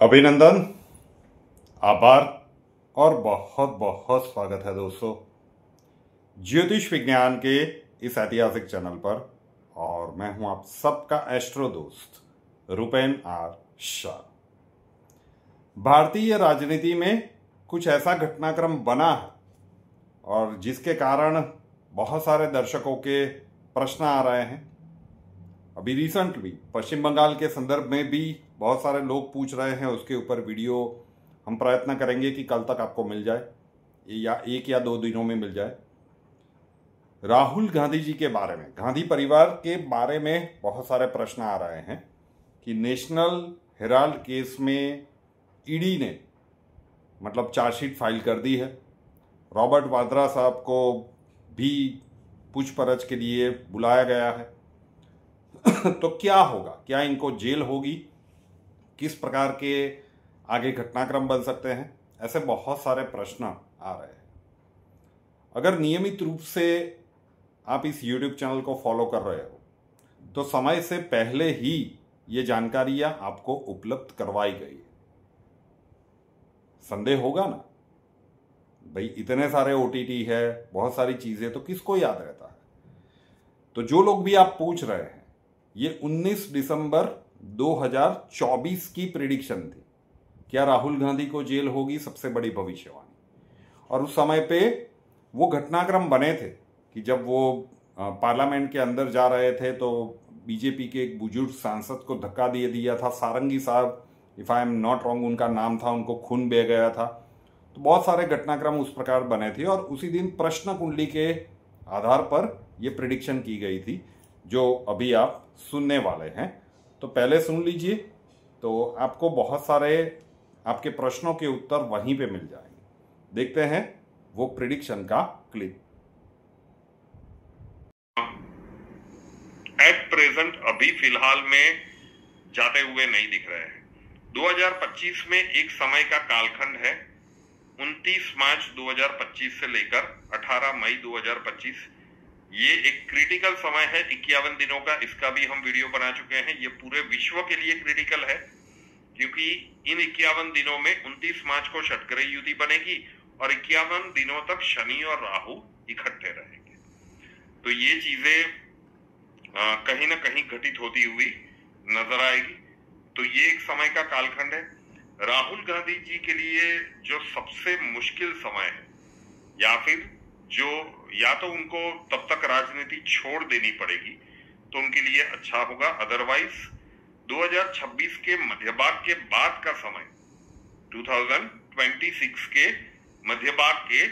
अभिनंदन, आभार और बहुत बहुत स्वागत है दोस्तों ज्योतिष विज्ञान के इस ऐतिहासिक चैनल पर। और मैं हूं आप सबका एस्ट्रो दोस्त रुपेन आर शाह। भारतीय राजनीति में कुछ ऐसा घटनाक्रम बना है और जिसके कारण बहुत सारे दर्शकों के प्रश्न आ रहे हैं। अभी रिसेंटली पश्चिम बंगाल के संदर्भ में भी बहुत सारे लोग पूछ रहे हैं, उसके ऊपर वीडियो हम प्रयत्न करेंगे कि कल तक आपको मिल जाए या 1 या 2 दिनों में मिल जाए। राहुल गांधी जी के बारे में, गांधी परिवार के बारे में बहुत सारे प्रश्न आ रहे हैं कि नेशनल हेराल्ड केस में ईडी ने मतलब चार्जशीट फाइल कर दी है। रॉबर्ट वाड्रा साहब को भी पूछपरछ के लिए बुलाया गया है। तो क्या होगा, क्या इनको जेल होगी, किस प्रकार के आगे घटनाक्रम बन सकते हैं, ऐसे बहुत सारे प्रश्न आ रहे हैं। अगर नियमित रूप से आप इस YouTube चैनल को फॉलो कर रहे हो तो समय से पहले ही ये जानकारियां आपको उपलब्ध करवाई गई है। संदेह होगा ना भाई, इतने सारे OTT है, बहुत सारी चीजें, तो किसको याद रहता है। तो जो लोग भी आप पूछ रहे हैं, ये 19 दिसंबर 2024 की प्रिडिक्शन थी। क्या राहुल गांधी को जेल होगी, सबसे बड़ी भविष्यवाणी। और उस समय पे वो घटनाक्रम बने थे कि जब वो पार्लियामेंट के अंदर जा रहे थे तो बीजेपी के एक बुजुर्ग सांसद को धक्का दे दिया था, सारंगी साहब, if I am not wrong उनका नाम था, उनको खून बह गया था। तो बहुत सारे घटनाक्रम उस प्रकार बने थे और उसी दिन प्रश्न कुंडली के आधार पर यह प्रिडिक्शन की गई थी जो अभी आप सुनने वाले हैं। तो पहले सुन लीजिए, तो आपको बहुत सारे आपके प्रश्नों के उत्तर वहीं पे मिल जाएंगे। देखते हैं वो प्रिडिक्शन का क्लिप। एट प्रेजेंट अभी फिलहाल में जाते हुए नहीं दिख रहे हैं। 2025 में एक समय का कालखंड है, 29 मार्च 2025 से लेकर 18 मई 2025। ये एक क्रिटिकल समय है, 51 दिनों का। इसका भी हम वीडियो बना चुके हैं। ये पूरे विश्व के लिए क्रिटिकल है क्योंकि इन 51 दिनों में 29 मार्च को षटग्रह युति बनेगी और 51 दिनों तक शनि और राहु इकट्ठे रहेंगे। तो ये चीजें कहीं ना कहीं घटित होती हुई नजर आएगी। तो ये एक समय का कालखंड है। राहुल गांधी जी के लिए जो सबसे मुश्किल समय है, या तो उनको तब तक राजनीति छोड़ देनी पड़ेगी तो उनके लिए अच्छा होगा। अदरवाइज 2026 के मध्य भाग के बाद का समय, 2026 के मध्य भाग के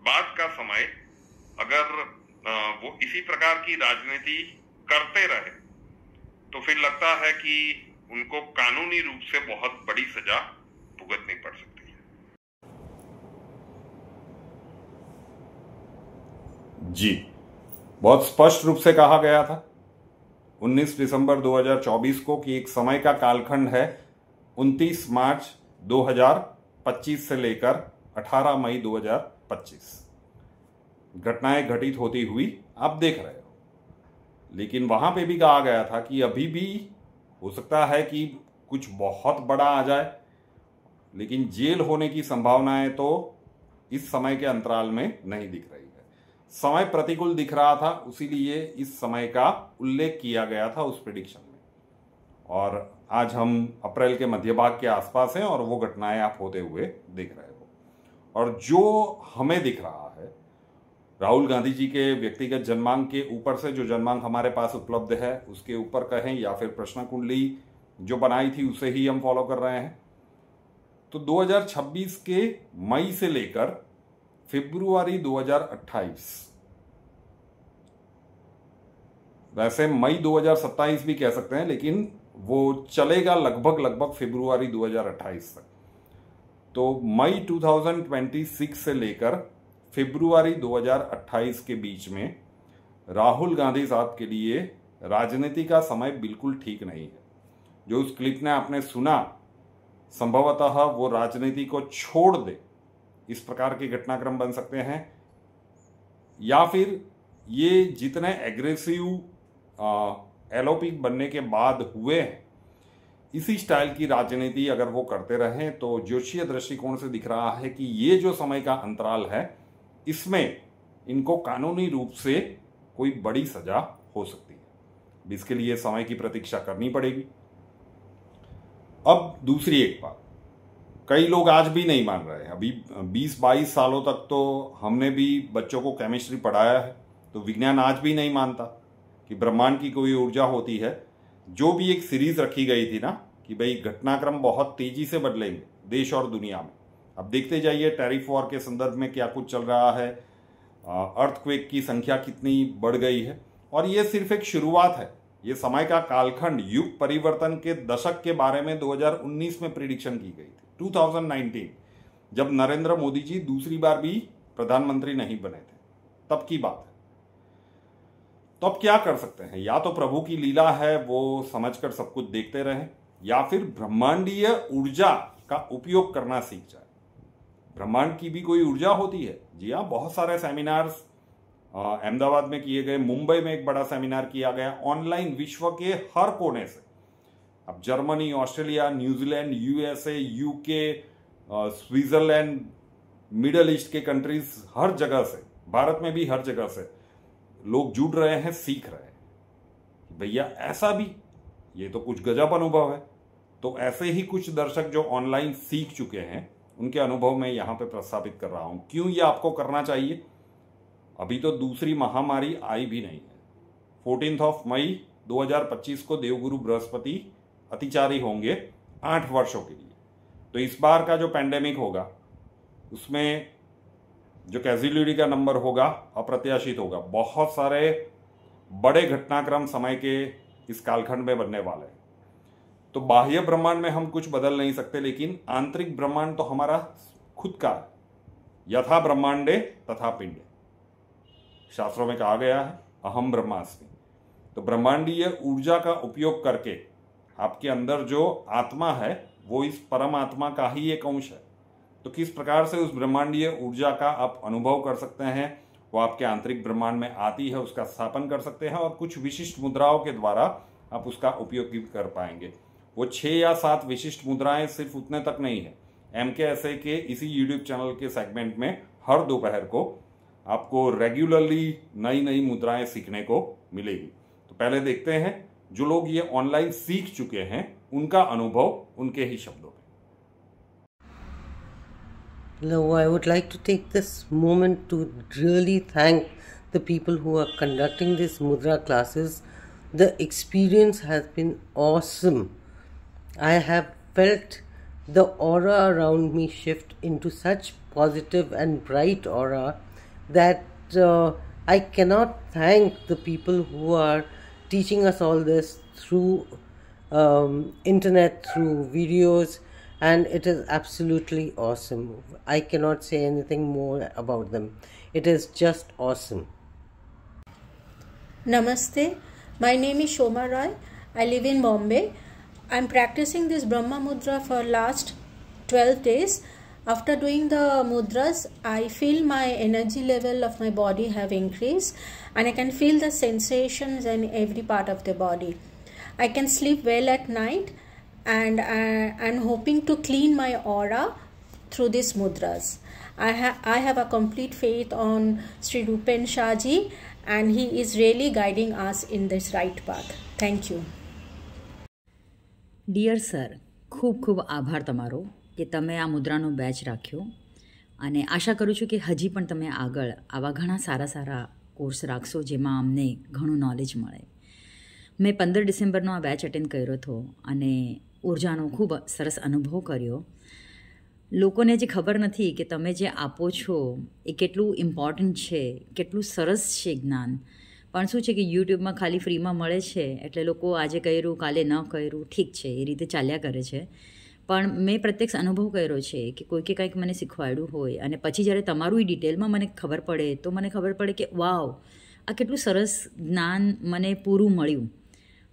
बाद का समय, अगर वो इसी प्रकार की राजनीति करते रहे तो फिर लगता है कि उनको कानूनी रूप से बहुत बड़ी सजा भुगतनी पड़ सकती है। जी, बहुत स्पष्ट रूप से कहा गया था 19 दिसंबर 2024 को कि एक समय का कालखंड है 29 मार्च 2025 से लेकर 18 मई 2025। घटनाएं घटित होती हुई आप देख रहे हो। लेकिन वहां पे भी कहा गया था कि अभी भी हो सकता है कि कुछ बहुत बड़ा आ जाए, लेकिन जेल होने की संभावनाएं तो इस समय के अंतराल में नहीं दिख रही है। समय प्रतिकूल दिख रहा था, उसीलिए इस समय का उल्लेख किया गया था उस प्रेडिक्शन में। और आज हम अप्रैल के मध्य भाग के आसपास हैं और वो घटनाएं आप होते हुए देख रहे हो। और जो हमें दिख रहा है, राहुल गांधी जी के व्यक्तिगत जन्मांक के ऊपर से, जो जन्मांक हमारे पास उपलब्ध है उसके ऊपर कहें या फिर प्रश्न कुंडली जो बनाई थी उसे ही हम फॉलो कर रहे हैं, तो 2026 के मई से लेकर फरवरी 2028, वैसे मई 2027 भी कह सकते हैं, लेकिन वो चलेगा लगभग फरवरी 2028 तक। तो मई 2026 से लेकर फरवरी 2028 के बीच में राहुल गांधी साहब के लिए राजनीति का समय बिल्कुल ठीक नहीं है। जो उस क्लिप ने आपने सुना, संभवतः वो राजनीति को छोड़ दे, इस प्रकार के घटनाक्रम बन सकते हैं। या फिर ये जितने एग्रेसिव एलोपी बनने के बाद हुए हैं, इसी स्टाइल की राजनीति अगर वो करते रहें तो ज्योतिषीय दृष्टिकोण से दिख रहा है कि ये जो समय का अंतराल है इसमें इनको कानूनी रूप से कोई बड़ी सजा हो सकती है। इसके लिए समय की प्रतीक्षा करनी पड़ेगी। अब दूसरी एक बात, कई लोग आज भी नहीं मान रहे हैं। अभी 20-22 सालों तक तो हमने भी बच्चों को केमिस्ट्री पढ़ाया है, तो विज्ञान आज भी नहीं मानता कि ब्रह्मांड की कोई ऊर्जा होती है। जो भी एक सीरीज रखी गई थी ना कि भाई घटनाक्रम बहुत तेजी से बदलेंगे देश और दुनिया में, अब देखते जाइए टैरिफ वॉर के संदर्भ में क्या कुछ चल रहा है, अर्थक्वेक की संख्या कितनी बढ़ गई है। और ये सिर्फ एक शुरुआत है। ये समय का कालखंड युग परिवर्तन के दशक के बारे में 2019 में प्रिडिक्शन की गई थी, 2019, जब नरेंद्र मोदी जी दूसरी बार भी प्रधानमंत्री नहीं बने थे, तब की बात है। तो अब क्या कर सकते हैं? या तो प्रभु की लीला है, वो समझकर सब कुछ देखते रहें, या फिर ब्रह्मांडीय ऊर्जा का उपयोग करना सीख जाए। ब्रह्मांड की भी कोई ऊर्जा होती है। जी हाँ, बहुत सारे सेमिनार्स अहमदाबाद में किए गए, मुंबई में एक बड़ा सेमिनार किया गया ऑनलाइन, विश्व के हर कोने से। अब Germany, Australia, New Zealand, USA, UK, Switzerland, middle east के कंट्रीज, हर जगह से, भारत में भी हर जगह से लोग जुड़ रहे हैं, सीख रहे हैं। भैया ऐसा भी, ये तो कुछ गजब अनुभव है। तो ऐसे ही कुछ दर्शक जो ऑनलाइन सीख चुके हैं, उनके अनुभव मैं यहां पे प्रस्तावित कर रहा हूं। क्यों ये आपको करना चाहिए? अभी तो दूसरी महामारी आई भी नहीं है। 14 मई 2025 को देवगुरु बृहस्पति अतिचारी होंगे 8 वर्षों के लिए। तो इस बार का जो पैंडेमिक होगा उसमें जो कैजुअलिटी का नंबर होगा अप्रत्याशित होगा। बहुत सारे बड़े घटनाक्रम समय के इस कालखंड में बनने वाले हैं। तो बाह्य ब्रह्मांड में हम कुछ बदल नहीं सकते, लेकिन आंतरिक ब्रह्मांड तो हमारा खुद का है। यथा ब्रह्मांडे तथा पिंडे, शास्त्रों में कहा गया है, अहम ब्रह्मास्मि। तो ब्रह्मांडीय ऊर्जा का उपयोग करके आपके अंदर जो आत्मा है वो इस परमात्मा का ही एक अंश है। तो किस प्रकार से उस ब्रह्मांडीय ऊर्जा का आप अनुभव कर सकते हैं, वो आपके आंतरिक ब्रह्मांड में आती है, उसका स्थापन कर सकते हैं और कुछ विशिष्ट मुद्राओं के द्वारा आप उसका उपयोग भी कर पाएंगे। वो 6 या 7 विशिष्ट मुद्राएं सिर्फ उतने तक नहीं है। MKSA के इसी यूट्यूब चैनल के सेगमेंट में हर दोपहर को आपको रेगुलरली नई नई मुद्राएं सीखने को मिलेगी। तो पहले देखते हैं जो लोग ये ऑनलाइन सीख चुके हैं उनका अनुभव उनके ही शब्दों में। Hello, I would like to take this moment to really thank the people who are conducting these mudra classes. The experience has been awesome. I have felt the aura around me shift into such positive and bright aura that I cannot thank the people who are teaching us all this through internet, through videos, and it is absolutely awesome. I cannot say anything more about them. It is just awesome. Namaste. My name is Shoma Roy. I live in Bombay. I'm practicing this Brahma Mudra for last 12 days. After doing the mudras, I feel my energy level of my body have increased, and I can feel the sensations in every part of the body. I can sleep well at night, and I'm hoping to clean my aura through these mudras. I have a complete faith on Sri Rupen Shah Ji, and he is really guiding us in this right path. Thank you. Dear sir, ખૂબ ખૂબ આભાર તમારો કે તમે આ મુદ્રાનો batch રાખ્યો, અને આશા કરું છું કે હજી પણ તમે આગળ આવા ઘણા સારા સારા કોર્સ રાખશો જેમાં અમને ઘણું નોલેજ મળે. મેં 15 ડિસેમ્બરનો આ બેચ અટેન્ડ કર્યો હતો અને ઊર્જાનો ખૂબ સરસ અનુભવ કર્યો. લોકોને જે ખબર નથી કે તમે જે આપો છો એ કેટલું ઇમ્પોર્ટન્ટ છે, કેટલું સરસ છે જ્ઞાન. પણ શું છે કે યુટ્યુબમાં ખાલી ફ્રીમાં મળે છે એટલે લોકો આજે કર્યું કાલે ન કર્યું, ઠીક છે, એ રીતે ચાલ્યા કરે છે. પણ મેં પ્રત્યક્ષ અનુભવ કર્યો છે કે કોઈકે કંઈક મને શીખવાડ્યું હોય અને પછી જ્યારે તમારું એ ડિટેલમાં મને ખબર પડે તો મને ખબર પડે કે વાવ, આ કેટલું સરસ જ્ઞાન મને પૂરું મળ્યું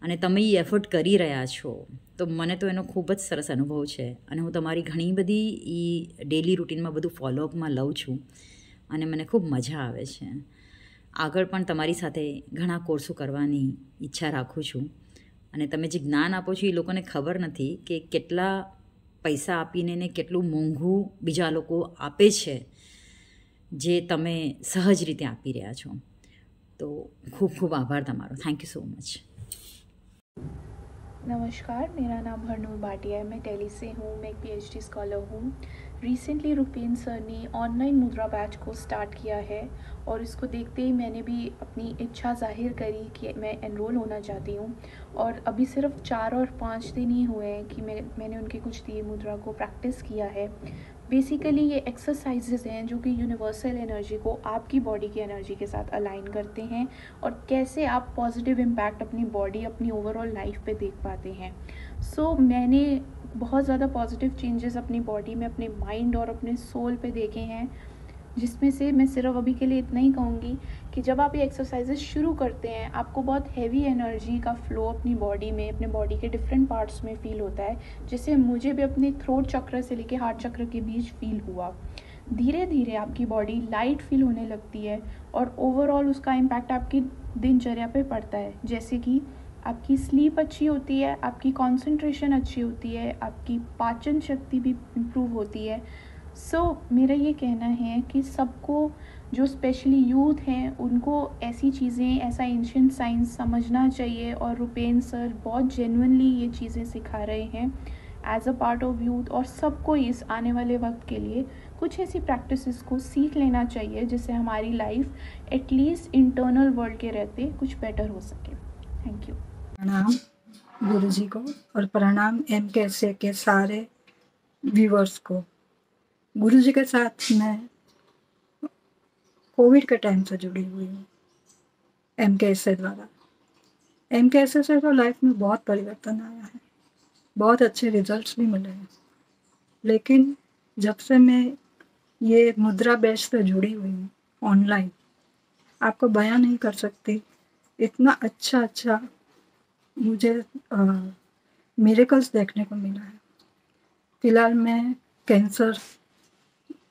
અને તમે એ એફર્ટ કરી રહ્યા છો. તો મને તો એનો ખૂબ જ સરસ અનુભવ છે અને હું તમારી ઘણી બધી એ ડેલી રૂટીનમાં બધું ફોલોઅપમાં લઉં છું અને મને ખૂબ મજા આવે છે. આગળ પણ તમારી સાથે ઘણા કોર્સો કરવાની ઈચ્છા રાખું છું અને તમે જે જ્ઞાન આપો છો એ લોકોને ખબર નથી કે કેટલા પૈસા આપીને ને કેટલું મોંઘું બીજા લોકો આપે છે જે તમે સહજ રીતે આપી રહ્યા છો. તો ખૂબ ખૂબ આભાર તમારો. Thank you so much. नमस्कार, मेरा नाम हरनूर भाटिया है. मैं दिल्ली से हूँ. मैं एक PhD स्कॉलर हूँ. रिसेंटली रुपेंद्र सर ने ऑनलाइन मुद्रा बैच को स्टार्ट किया है और इसको देखते ही मैंने भी अपनी इच्छा जाहिर करी कि मैं एनरोल होना चाहती हूँ. और अभी सिर्फ 4 और 5 दिन ही हुए हैं कि मैंने उनके कुछ दिए मुद्रा को प्रैक्टिस किया है. बेसिकली ये एक्सरसाइजेज हैं जो कि यूनिवर्सल एनर्जी को आपकी बॉडी की एनर्जी के साथ अलाइन करते हैं और कैसे आप पॉजिटिव इम्पैक्ट अपनी बॉडी, अपनी ओवरऑल लाइफ पे देख पाते हैं. सो मैंने बहुत ज़्यादा पॉजिटिव चेंजेस अपनी बॉडी में, अपने माइंड और अपने सोल पे देखे हैं, जिसमें से मैं सिर्फ अभी के लिए इतना ही कहूँगी कि जब आप ये एक्सरसाइजेज शुरू करते हैं आपको बहुत हैवी एनर्जी का फ्लो अपनी बॉडी में, अपने बॉडी के डिफरेंट पार्ट्स में फील होता है, जिससे मुझे भी अपने थ्रोट चक्र से लेके हार्ट चक्र के बीच फील हुआ. धीरे धीरे आपकी बॉडी लाइट फील होने लगती है और ओवरऑल उसका इम्पैक्ट आपकी दिनचर्या पे पड़ता है. जैसे कि आपकी स्लीप अच्छी होती है, आपकी कॉन्सेंट्रेशन अच्छी होती है, आपकी पाचन शक्ति भी इम्प्रूव होती है. मेरा ये कहना है कि सबको, जो स्पेशली यूथ हैं, उनको ऐसी चीज़ें, ऐसा एंशिएंट साइंस समझना चाहिए और रुपेंद्र सर बहुत जेन्युइनली ये चीज़ें सिखा रहे हैं as a part of youth. और सबको इस आने वाले वक्त के लिए कुछ ऐसी प्रैक्टिसेस को सीख लेना चाहिए जिससे हमारी लाइफ एटलीस्ट इंटरनल वर्ल्ड के रहते कुछ बेटर हो सके. Thank you. प्रणाम गुरु जी को और प्रणाम MKSA के सारे व्यूवर्स को. गुरु जी के साथ मैं कोविड के टाइम से जुड़ी हुई हूँ MKSA द्वारा. MKSA से तो लाइफ में बहुत परिवर्तन आया है, बहुत अच्छे रिजल्ट्स भी मिले हैं. लेकिन जब से मैं ये मुद्रा बैच से जुड़ी हुई हूँ ऑनलाइन, आपको बयां नहीं कर सकती इतना अच्छा मुझे मिरेकल्स देखने को मिला है. फिलहाल मैं कैंसर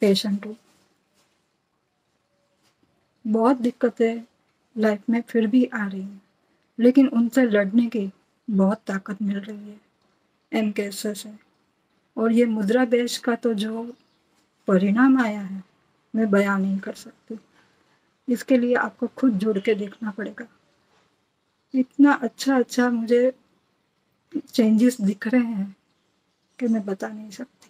पेशेंट हूँ. बहुत दिक्कतें लाइफ में फिर भी आ रही हैं, लेकिन उनसे लड़ने की बहुत ताकत मिल रही है MKSA से. और ये मुद्रा बैच का तो जो परिणाम आया है मैं बयां नहीं कर सकती. इसके लिए आपको खुद जुड़ के देखना पड़ेगा. इतना अच्छा मुझे चेंजेस दिख रहे हैं कि मैं बता नहीं सकती.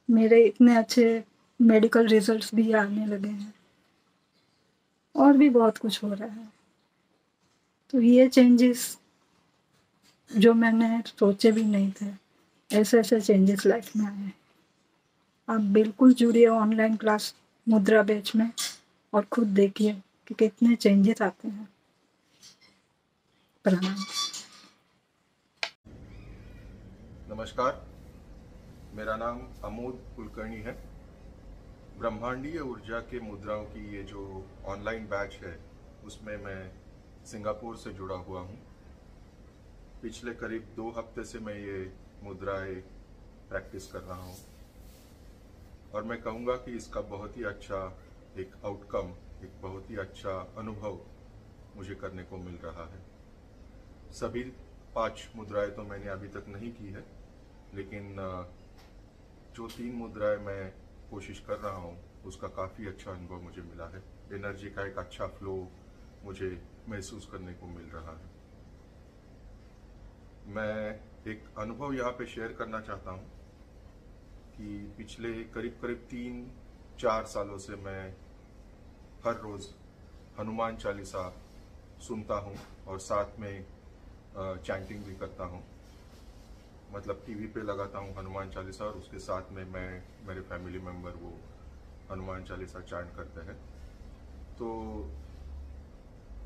मेरे इतने अच्छे मेडिकल रिजल्ट्स भी आने लगे हैं और भी बहुत कुछ हो रहा है. तो ये चेंजेस जो मैंने सोचे भी नहीं थे, ऐसे चेंजेस लाइफ में आए हैं. आप बिल्कुल जुड़िए ऑनलाइन क्लास मुद्रा बैच में और खुद देखिए कि कितने चेंजेस आते हैं. प्रणाम. नमस्कार, मेरा नाम अमोद कुलकर्णी है. ब्रह्मांडीय ऊर्जा के मुद्राओं की ये जो ऑनलाइन बैच है उसमें मैं सिंगापुर से जुड़ा हुआ हूँ. पिछले करीब 2 हफ्ते से मैं ये मुद्राएं प्रैक्टिस कर रहा हूँ और मैं कहूँगा कि इसका बहुत ही अच्छा एक आउटकम, एक बहुत ही अच्छा अनुभव मुझे करने को मिल रहा है. सभी 5 मुद्राएं तो मैंने अभी तक नहीं की है, लेकिन जो 3 मुद्राएं मैं कोशिश कर रहा हूँ उसका काफ़ी अच्छा अनुभव मुझे मिला है. एनर्जी का एक अच्छा फ्लो मुझे महसूस करने को मिल रहा है. मैं एक अनुभव यहाँ पे शेयर करना चाहता हूँ कि पिछले करीब 3-4 सालों से मैं हर रोज़ हनुमान चालीसा सुनता हूँ और साथ में चैंटिंग भी करता हूँ. मतलब टीवी पे लगाता हूँ हनुमान चालीसा और उसके साथ में मैं, मेरे फैमिली मेम्बर वो हनुमान चालीसा चैंट करते हैं. तो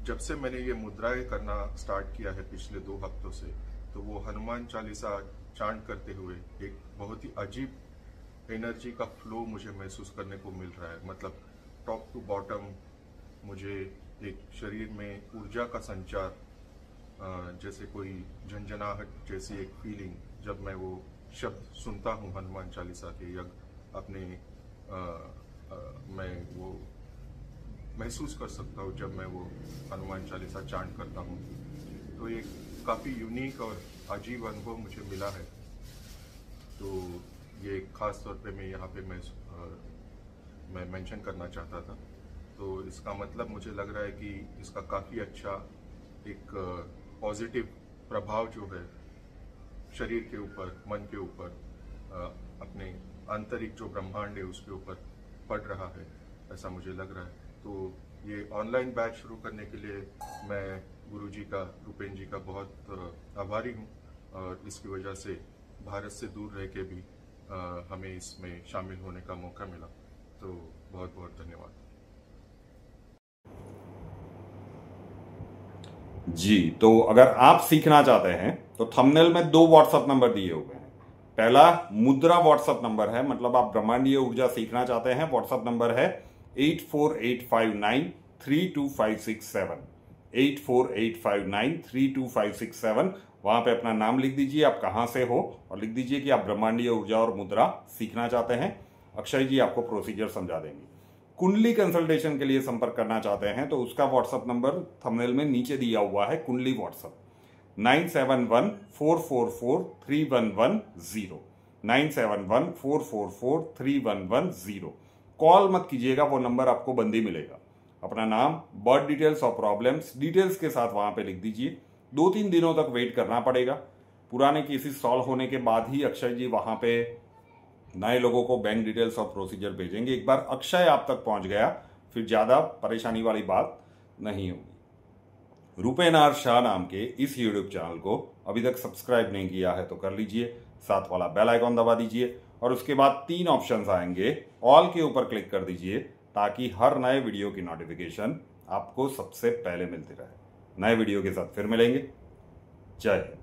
जब से मैंने ये मुद्राएं करना स्टार्ट किया है पिछले 2 हफ्तों से, तो वो हनुमान चालीसा चैंट करते हुए एक बहुत ही अजीब एनर्जी का फ्लो मुझे महसूस करने को मिल रहा है. मतलब टॉप टू बॉटम मुझे एक शरीर में ऊर्जा का संचार, जैसे कोई झंझनाहट जैसी एक फीलिंग जब मैं वो शब्द सुनता हूँ हनुमान चालीसा के, या अपने मैं वो महसूस कर सकता हूँ जब मैं वो हनुमान चालीसा चैंट करता हूँ. तो ये काफ़ी यूनिक और अजीब अनुभव मुझे मिला है। तो ये खास तौर पे मैं यहाँ पे मैं मेंशन करना चाहता था। तो इसका मतलब मुझे लग रहा है कि इसका काफ़ी अच्छा एक पॉजिटिव प्रभाव जो है शरीर के ऊपर, मन के ऊपर, अपने आंतरिक जो ब्रह्मांड है उसके ऊपर पड़ रहा है, ऐसा मुझे लग रहा है। तो ये ऑनलाइन बैच शुरू करने के लिए मैं गुरुजी का, रुपेन जी का बहुत आभारी हूँ, और इसकी वजह से भारत से दूर रह के भी हमें इसमें शामिल होने का मौका मिला। तो बहुत बहुत धन्यवाद जी। तो अगर आप सीखना चाहते हैं तो थंबनेल में 2 व्हाट्सएप नंबर दिए हुए हैं। पहला मुद्रा व्हाट्सएप नंबर है, मतलब आप ब्रह्मांडीय ऊर्जा सीखना चाहते हैं। व्हाट्सएप नंबर है 8485932567, 8485932567। वहां पे अपना नाम लिख दीजिए, आप कहां से हो, और लिख दीजिए कि आप ब्रह्मांडीय ऊर्जा और मुद्रा सीखना चाहते हैं। अक्षय जी आपको प्रोसीजर समझा देंगे। कुंडली कंसल्टेशन के लिए संपर्क करना चाहते हैं तो उसका व्हाट्सएप नंबर थंबनेल में नीचे दिया हुआ है, कुंडली व्हाट्सएप 9714443110, 9714443110। कॉल मत कीजिएगा, वो नंबर आपको बंद ही मिलेगा। अपना नाम, बर्थ डिटेल्स और प्रॉब्लम्स डिटेल्स के साथ वहां पे लिख दीजिए। 2-3 दिनों तक वेट करना पड़ेगा। पुराने केसेस सॉल्व होने के बाद ही अक्षय जी वहां पे नए लोगों को बैंक डिटेल्स और प्रोसीजर भेजेंगे। एक बार अक्षय आप तक पहुंच गया फिर ज्यादा परेशानी वाली बात नहीं होगी। रुपेन आर शाह नाम के इस यूट्यूब चैनल को अभी तक सब्सक्राइब नहीं किया है तो कर लीजिए, साथ वाला बेल आइकॉन दबा दीजिए, और उसके बाद 3 ऑप्शंस आएंगे, ऑल के ऊपर क्लिक कर दीजिए ताकि हर नए वीडियो की नोटिफिकेशन आपको सबसे पहले मिलती रहे। नए वीडियो के साथ फिर मिलेंगे। जय हिंद।